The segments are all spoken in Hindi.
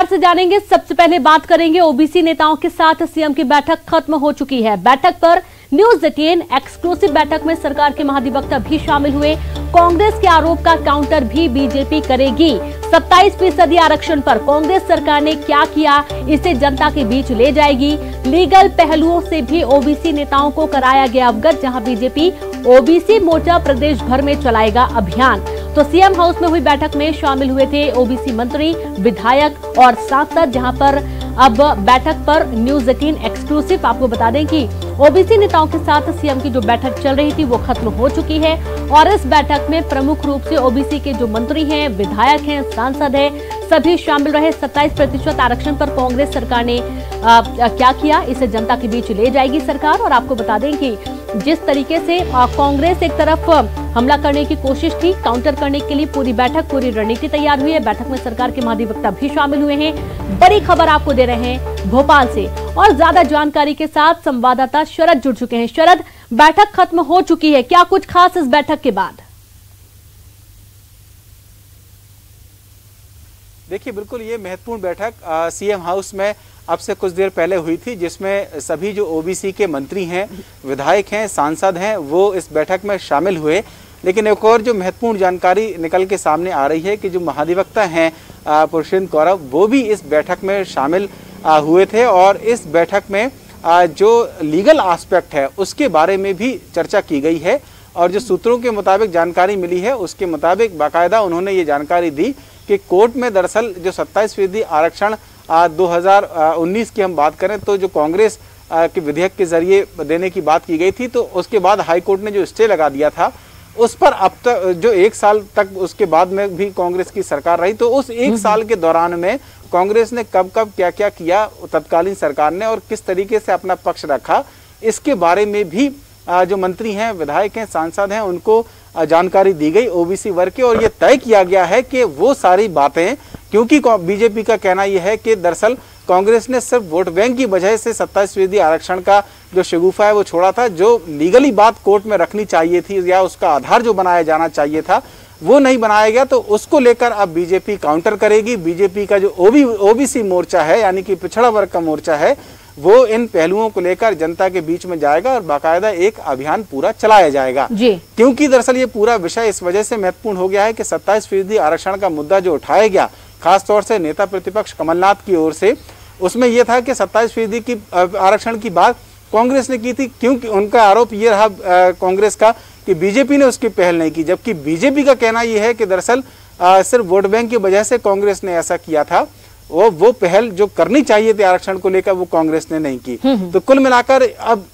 से जानेंगे। सबसे पहले बात करेंगे ओबीसी नेताओं के साथ सीएम की बैठक खत्म हो चुकी है। बैठक पर न्यूज 18 एक्सक्लूसिव बैठक में सरकार के महाधिवक्ता भी शामिल हुए। कांग्रेस के आरोप का काउंटर भी बीजेपी करेगी। 27% आरक्षण पर कांग्रेस सरकार ने क्या किया, इसे जनता के बीच ले जाएगी। लीगल पहलुओं से भी ओबीसी नेताओं को कराया गया अवगत, जहां बीजेपी ओबीसी मोर्चा प्रदेश भर में चलाएगा अभियान। तो सीएम हाउस में हुई बैठक में शामिल हुए थे ओबीसी मंत्री, विधायक और सांसद, जहां पर अब बैठक पर न्यूज 18 एक्सक्लूसिव आपको बता दें कि ओबीसी नेताओं के साथ सीएम की जो बैठक चल रही थी वो खत्म हो चुकी है। और इस बैठक में प्रमुख रूप से ओबीसी के जो मंत्री हैं, विधायक हैं, सांसद हैं, सभी शामिल रहे। 27% आरक्षण पर कांग्रेस सरकार ने क्या किया, इसे जनता के बीच ले जाएगी सरकार। और आपको बता दें कि जिस तरीके से कांग्रेस एक तरफ हमला करने की कोशिश थी, काउंटर करने के लिए पूरी बैठक, पूरी रणनीति तैयार हुई है। बैठक में सरकार के महाधिवक्ता भी शामिल हुए हैं। बड़ी खबर आपको दे रहे हैं भोपाल से, और ज्यादा जानकारी के साथ संवाददाता शरद जुड़ चुके हैं। शरद, बैठक खत्म हो चुकी है, क्या कुछ खास इस बैठक के बाद? देखिए, बिल्कुल ये महत्वपूर्ण बैठक सीएम हाउस में अब से कुछ देर पहले हुई थी, जिसमें सभी जो ओबीसी के मंत्री हैं, विधायक हैं, सांसद हैं, वो इस बैठक में शामिल हुए। लेकिन एक और जो महत्वपूर्ण जानकारी निकल के सामने आ रही है कि जो महाधिवक्ता हैं पुरुषेंद्र गौरव, वो भी इस बैठक में शामिल हुए थे। और इस बैठक में जो लीगल एस्पेक्ट है उसके बारे में भी चर्चा की गई है। और जो सूत्रों के मुताबिक जानकारी मिली है उसके मुताबिक बाकायदा उन्होंने ये जानकारी दी कि कोर्ट में दरअसल जो 27% आरक्षण 2019 की हम बात करें तो जो कांग्रेस के विधेयक के जरिए देने की बात की गई थी, तो उसके बाद हाई कोर्ट ने जो स्टे लगा दिया था उस पर अब तक जो 1 साल तक उसके बाद में भी कांग्रेस की सरकार रही, तो उस 1 साल के दौरान में कांग्रेस ने कब कब क्या क्या किया तत्कालीन सरकार ने और किस तरीके से अपना पक्ष रखा, इसके बारे में भी जो मंत्री हैं, विधायक हैं, सांसद हैं, उनको जानकारी दी गई ओबीसी वर्ग के। और ये तय किया गया है कि वो सारी बातें, क्योंकि बीजेपी का कहना यह है कि दरअसल कांग्रेस ने सिर्फ वोट बैंक की वजह से 27% आरक्षण का जो शगुफा है वो छोड़ा था। जो लीगली बात कोर्ट में रखनी चाहिए थी या उसका आधार जो बनाया जाना चाहिए था वो नहीं बनाया गया, तो उसको लेकर अब बीजेपी काउंटर करेगी। बीजेपी का जो ओबीसी मोर्चा है, यानी कि पिछड़ा वर्ग का मोर्चा है, वो इन पहलुओं को लेकर जनता के बीच में जाएगा और बाकायदा एक अभियान पूरा चलाया जाएगा जी। क्योंकि दरअसल ये पूरा विषय इस वजह से महत्वपूर्ण हो गया है कि 27% आरक्षण का मुद्दा जो उठाया गया, खासतौर से नेता प्रतिपक्ष कमलनाथ की ओर से, उसमें यह था कि 27% की आरक्षण की बात कांग्रेस ने की थी, क्योंकि उनका आरोप ये रहा कांग्रेस का कि बीजेपी ने उसकी पहल नहीं की। जबकि बीजेपी का कहना यह है कि दरअसल सिर्फ वोट बैंक की वजह से कांग्रेस ने ऐसा किया था, वो पहल जो करनी चाहिए थी आरक्षण को लेकर वो कांग्रेस ने नहीं की। तो कुल मिलाकर अब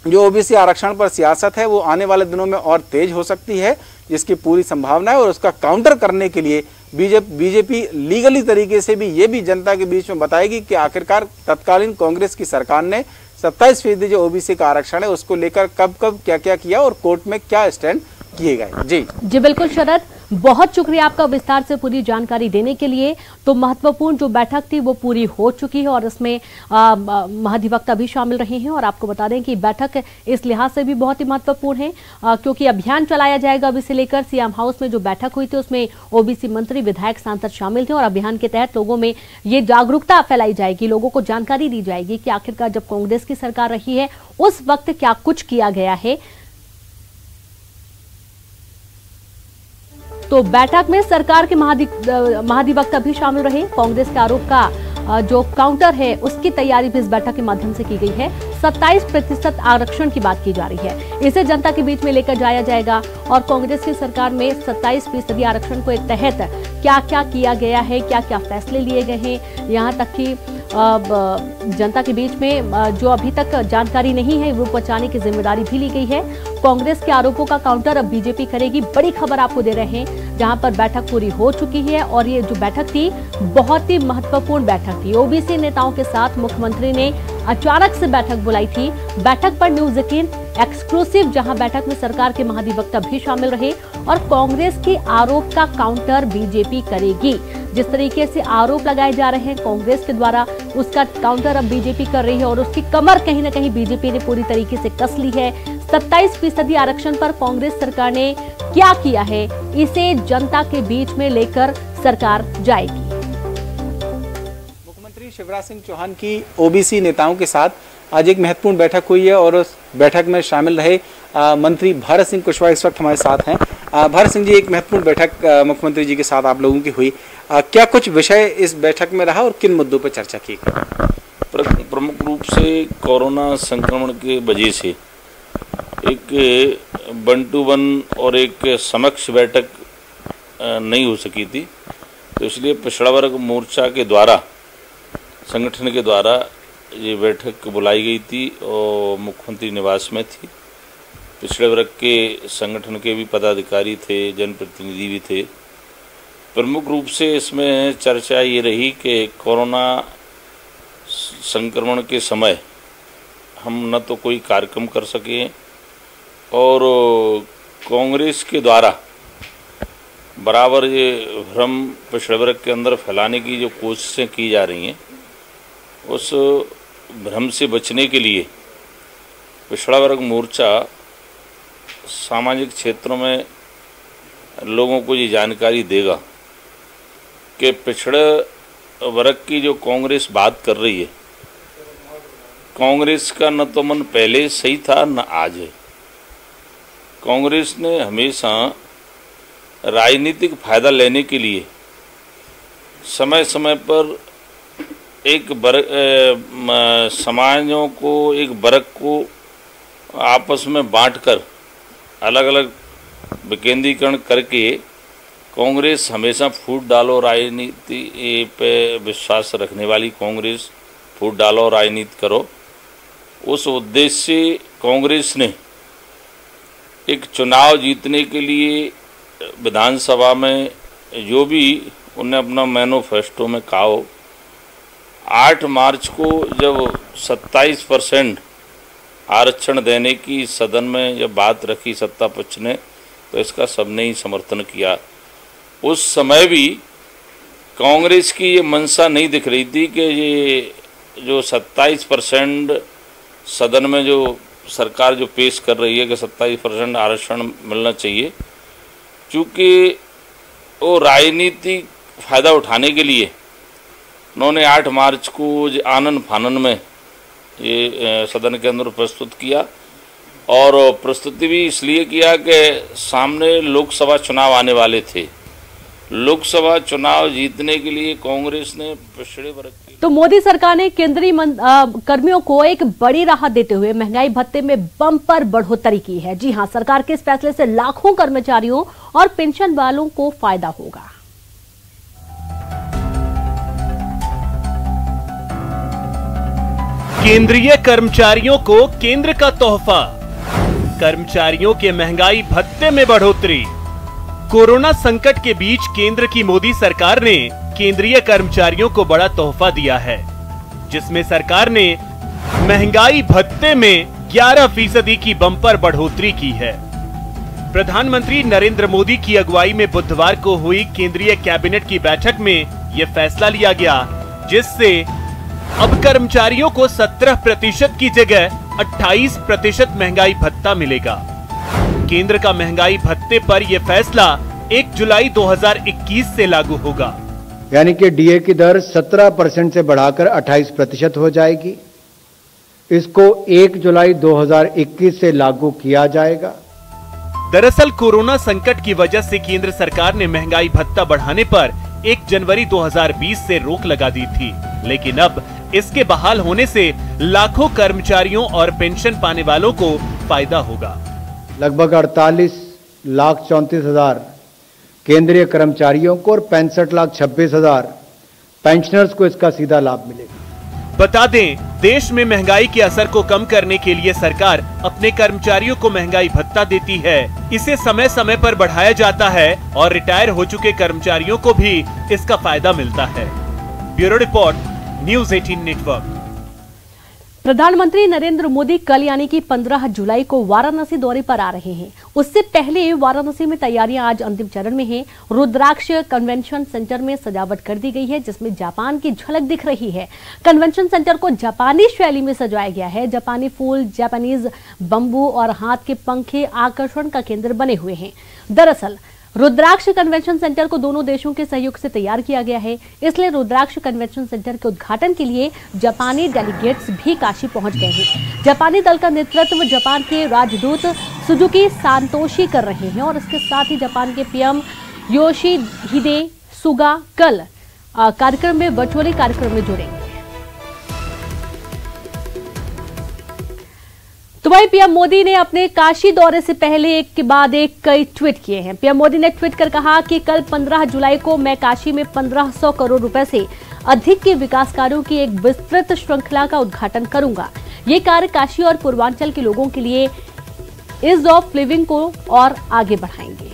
जो ओबीसी आरक्षण पर सियासत है वो आने वाले दिनों में और तेज हो सकती है, जिसकी पूरी संभावना है। और उसका काउंटर करने के लिए बीजेपी लीगली तरीके से भी ये भी जनता के बीच में बताएगी कि आखिरकार तत्कालीन कांग्रेस की सरकार ने 27% जो ओबीसी का आरक्षण है उसको लेकर कब कब क्या क्या किया और कोर्ट में क्या स्टैंड किए गए। जी बिल्कुल शरद, बहुत शुक्रिया आपका विस्तार से पूरी जानकारी देने के लिए। तो महत्वपूर्ण जो बैठक थी वो पूरी हो चुकी है और इसमें महाधिवक्ता भी शामिल रहे हैं। और आपको बता दें कि बैठक इस लिहाज से भी बहुत ही महत्वपूर्ण है क्योंकि अभियान चलाया जाएगा। अब इसे लेकर सीएम हाउस में जो बैठक हुई थी उसमें ओबीसी मंत्री, विधायक, सांसद शामिल थे और अभियान के तहत लोगों में ये जागरूकता फैलाई जाएगी, लोगों को जानकारी दी जाएगी कि आखिरकार जब कांग्रेस की सरकार रही है उस वक्त क्या कुछ किया गया है। तो बैठक में सरकार के महाधिवक्ता भी शामिल रहे। कांग्रेस के आरोप का जो काउंटर है उसकी तैयारी भी इस बैठक के माध्यम से की गई है। 27% आरक्षण की बात की जा रही है, इसे जनता के बीच में लेकर जाया जाएगा। और कांग्रेस की सरकार में 27% आरक्षण को एक तहत क्या क्या किया गया है, क्या क्या फैसले लिए गए हैं, यहाँ तक कि जनता के बीच में जो अभी तक जानकारी नहीं है वो पहुंचाने की जिम्मेदारी भी ली गई है। कांग्रेस के आरोपों का काउंटर अब बीजेपी करेगी। बड़ी खबर आपको दे रहे हैं, जहां पर बैठक पूरी हो चुकी है। और ये जो बैठक थी बहुत ही महत्वपूर्ण बैठक थी। ओबीसी नेताओं के साथ मुख्यमंत्री ने अचानक से बैठक बुलाई थी। बैठक पर न्यूज 18 एक्सक्लूसिव, जहां बैठक में सरकार के महाधिवक्ता भी शामिल रहे और कांग्रेस के आरोप का काउंटर बीजेपी करेगी। जिस तरीके से आरोप लगाए जा रहे हैं कांग्रेस के द्वारा, उसका काउंटर अब बीजेपी कर रही है और उसकी कमर कहीं ना कहीं बीजेपी ने पूरी तरीके से कस ली है। 27% आरक्षण पर कांग्रेस सरकार ने क्या किया है, इसे जनता के बीच में लेकर सरकार जाएगी। शिवराज सिंह चौहान की ओबीसी नेताओं के साथ आज एक महत्वपूर्ण बैठक हुई है और उस बैठक में शामिल रहे मंत्री भारत सिंह कुशवाहा इस वक्त हमारे साथ हैं। भारत सिंह जी, एक महत्वपूर्ण बैठक मुख्यमंत्री जी के साथ आप लोगों की हुई, क्या कुछ विषय इस बैठक में रहा और किन मुद्दों पर चर्चा की गई? प्रमुख रूप से कोरोना संक्रमण के वजह से एक 1-to-1 और एक समक्ष बैठक नहीं हो सकी थी, तो इसलिए पिछड़ा वर्ग मोर्चा के द्वारा, संगठन के द्वारा ये बैठक बुलाई गई थी और मुख्यमंत्री निवास में थी। पिछड़े वर्ग के संगठन के भी पदाधिकारी थे, जनप्रतिनिधि भी थे। प्रमुख रूप से इसमें चर्चा ये रही कि कोरोना संक्रमण के समय हम न तो कोई कार्यक्रम कर सके और कांग्रेस के द्वारा बराबर ये भ्रम पिछड़े वर्ग के अंदर फैलाने की जो कोशिशें की जा रही हैं, उस भ्रम से बचने के लिए पिछड़ा वर्ग मोर्चा सामाजिक क्षेत्रों में लोगों को ये जानकारी देगा कि पिछड़े वर्ग की जो कांग्रेस बात कर रही है, कांग्रेस का न तो मन पहले सही था न आज है। कांग्रेस ने हमेशा राजनीतिक फायदा लेने के लिए समय समय पर एक समाजों को, एक वर्ग को आपस में बांटकर अलग अलग विकेंद्रीकरण करके कांग्रेस हमेशा फूट डालो राजनीति पे विश्वास रखने वाली कांग्रेस, फूट डालो राजनीति करो, उस उद्देश्य से कांग्रेस ने एक चुनाव जीतने के लिए विधानसभा में जो भी उन्हें अपना मैनिफेस्टो में कहा हो, 8 मार्च को जब 27% आरक्षण देने की सदन में जब बात रखी सत्ता पक्ष ने, तो इसका सबने ही समर्थन किया। उस समय भी कांग्रेस की ये मंशा नहीं दिख रही थी कि ये जो 27% सदन में जो सरकार जो पेश कर रही है कि 27% आरक्षण मिलना चाहिए, चूँकि वो राजनीतिक फायदा उठाने के लिए उन्होंने 8 मार्च को आनन फानन में ये सदन के अंदर प्रस्तुत किया, और प्रस्तुति भी इसलिए किया कि सामने लोकसभा चुनाव आने वाले थे। लोकसभा चुनाव जीतने के लिए कांग्रेस ने पिछड़े वर्ग के तो मोदी सरकार ने केंद्रीय कर्मियों को एक बड़ी राहत देते हुए महंगाई भत्ते में बम्पर बढ़ोतरी की है। जी हां, सरकार के इस फैसले से लाखों कर्मचारियों और पेंशन वालों को फायदा होगा। केंद्रीय कर्मचारियों को केंद्र का तोहफा, कर्मचारियों के महंगाई भत्ते में बढ़ोतरी। कोरोना संकट के बीच केंद्र की मोदी सरकार ने केंद्रीय कर्मचारियों को बड़ा तोहफा दिया है, जिसमें सरकार ने महंगाई भत्ते में 11% की बम्पर बढ़ोतरी की है। प्रधानमंत्री नरेंद्र मोदी की अगुवाई में बुधवार को हुई केंद्रीय कैबिनेट की बैठक में यह फैसला लिया गया, जिससे अब कर्मचारियों को 17% की जगह 28% महंगाई भत्ता मिलेगा। केंद्र का महंगाई भत्ते पर यह फैसला 1 जुलाई 2021 से लागू होगा। यानी कि डीए की दर 17% से बढ़ाकर 28% हो जाएगी। इसको 1 जुलाई 2021 से लागू किया जाएगा। दरअसल कोरोना संकट की वजह से केंद्र सरकार ने महंगाई भत्ता बढ़ाने पर 1 जनवरी 2020 से रोक लगा दी थी, लेकिन अब इसके बहाल होने से लाखों कर्मचारियों और पेंशन पाने वालों को फायदा होगा। लगभग 48,34,000 केंद्रीय कर्मचारियों को और 65,26,000 पेंशनर्स को इसका सीधा लाभ मिलेगा। बता दें, देश में महंगाई के असर को कम करने के लिए सरकार अपने कर्मचारियों को महंगाई भत्ता देती है। इसे समय समय पर बढ़ाया जाता है और रिटायर हो चुके कर्मचारियों को भी इसका फायदा मिलता है। Bureau report, news 18 network. प्रधानमंत्री नरेंद्र मोदी कल यानी कि 15 जुलाई को वाराणसी दौरे पर आ रहे हैं। उससे पहले वाराणसी में तैयारियां आज अंतिम चरण में हैं। रुद्राक्ष कन्वेंशन सेंटर में सजावट कर दी गई है, जिसमें जापान की झलक दिख रही है। कन्वेंशन सेंटर को जापानी शैली में सजाया गया है। जापानी फूल, जापानीज बंबू और हाथ के पंखे आकर्षण का केंद्र बने हुए हैं। दरअसल रुद्राक्ष कन्वेंशन सेंटर को दोनों देशों के सहयोग से तैयार किया गया है, इसलिए रुद्राक्ष कन्वेंशन सेंटर के उद्घाटन के लिए जापानी डेलीगेट्स भी काशी पहुंच गए हैं। जापानी दल का नेतृत्व जापान के राजदूत सुजुकी सांतोशी कर रहे हैं और इसके साथ ही जापान के पीएम योशिहिदे सुगा कल कार्यक्रम में वर्चुअली कार्यक्रम में जुड़ेंगे। तो वहीं पीएम मोदी ने अपने काशी दौरे से पहले एक के बाद एक कई ट्वीट किए हैं। पीएम मोदी ने ट्वीट कर कहा कि कल 15 जुलाई को मैं काशी में 1500 करोड़ रुपए से अधिक के विकास कार्यों की एक विस्तृत श्रृंखला का उद्घाटन करूंगा। ये कार्य काशी और पूर्वांचल के लोगों के लिए ईज ऑफ लिविंग को और आगे बढ़ाएंगे।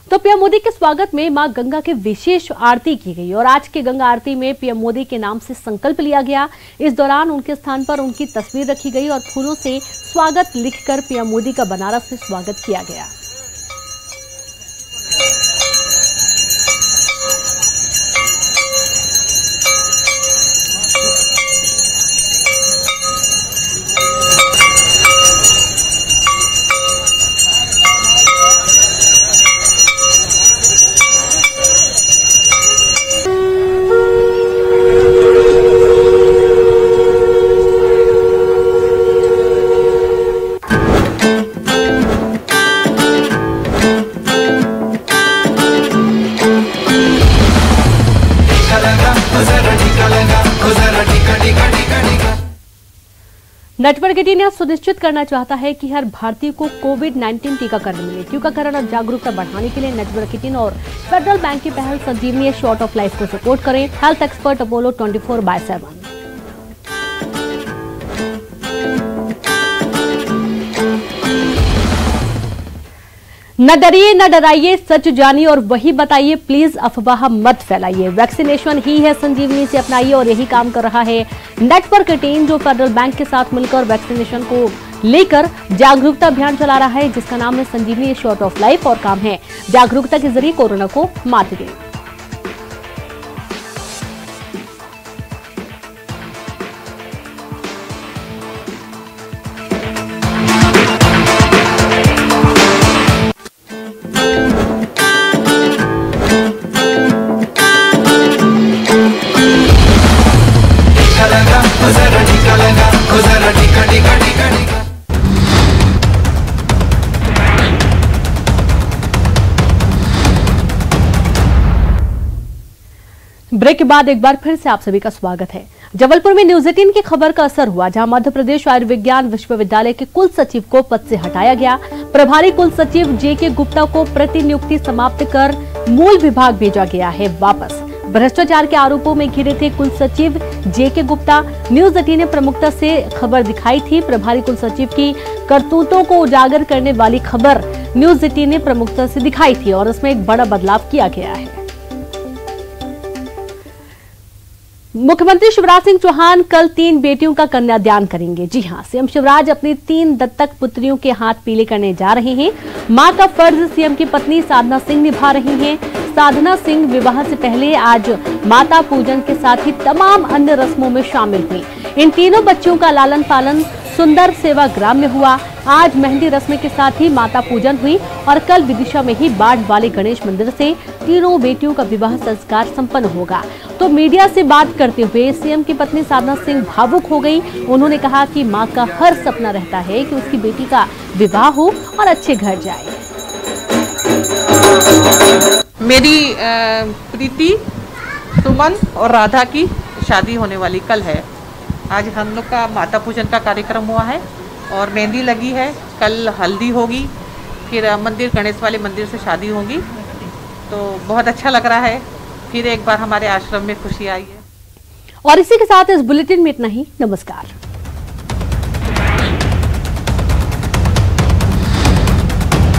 तो पीएम मोदी के स्वागत में मां गंगा की विशेष आरती की गई और आज के गंगा आरती में पीएम मोदी के नाम से संकल्प लिया गया। इस दौरान उनके स्थान पर उनकी तस्वीर रखी गई और फूलों से स्वागत लिखकर पीएम मोदी का बनारस में स्वागत किया गया। नेटवर्क 18 सुनिश्चित करना चाहता है कि हर भारतीय को कोविड-19 टीकाकरण मिले। टीकाकरण और जागरूकता बढ़ाने के लिए नेटवर्क 18 और फेडरल बैंक की पहल संजीवनी शॉर्ट ऑफ लाइफ को सपोर्ट करें। Health expert Apollo 24/7। न डरिए न डराइए, सच जानिए और वही बताइए, प्लीज अफवाह मत फैलाइए। वैक्सीनेशन ही है संजीवनी से अपनाइए और यही काम कर रहा है नेटवर्क 18 जो फेडरल बैंक के साथ मिलकर वैक्सीनेशन को लेकर जागरूकता अभियान चला रहा है जिसका नाम है संजीवनी शॉर्ट ऑफ लाइफ और काम है जागरूकता के जरिए कोरोना को मात दें। ब्रेक के बाद एक बार फिर से आप सभी का स्वागत है। जबलपुर में न्यूज 18 की खबर का असर हुआ जहां मध्य प्रदेश आयुर्विज्ञान विश्वविद्यालय के कुल सचिव को पद से हटाया गया। प्रभारी कुल सचिव जेके गुप्ता को प्रतिनियुक्ति समाप्त कर मूल विभाग भेजा गया है वापस। भ्रष्टाचार के आरोपों में घिरे थे कुल सचिव जेके गुप्ता। न्यूज 18 ने प्रमुखता से खबर दिखाई थी। प्रभारी कुल सचिव की करतूतों को उजागर करने वाली खबर न्यूज 18 ने प्रमुखता से दिखाई थी और इसमें एक बड़ा बदलाव किया गया है। मुख्यमंत्री शिवराज सिंह चौहान कल 3 बेटियों का कन्यादान करेंगे। जी हां, सीएम शिवराज अपनी 3 दत्तक पुत्रियों के हाथ पीले करने जा रहे हैं। मां का फर्ज सीएम की पत्नी साधना सिंह निभा रही हैं। साधना सिंह विवाह से पहले आज माता पूजन के साथ ही तमाम अन्य रस्मों में शामिल हुई। इन तीनों बच्चियों का लालन पालन सुंदर सेवाग्राम में हुआ। आज मेहंदी रस्म के साथ ही माता पूजन हुई और कल विदिशा में ही बाढ़ वाले गणेश मंदिर से तीनों बेटियों का विवाह संस्कार संपन्न होगा। तो मीडिया से बात करते हुए सीएम की पत्नी साधना सिंह भावुक हो गई। उन्होंने कहा कि मां का हर सपना रहता है कि उसकी बेटी का विवाह हो और अच्छे घर जाए। मेरी प्रीति, सुमन और राधा की शादी होने वाली कल है। आज हम लोग का माता पूजन का कार्यक्रम हुआ है और मेहंदी लगी है। कल हल्दी होगी, फिर मंदिर गणेश वाले मंदिर से शादी होगी। तो बहुत अच्छा लग रहा है। फिर एक बार हमारे आश्रम में खुशी आई है। और इसी के साथ इस बुलेटिन में इतना ही। नमस्कार।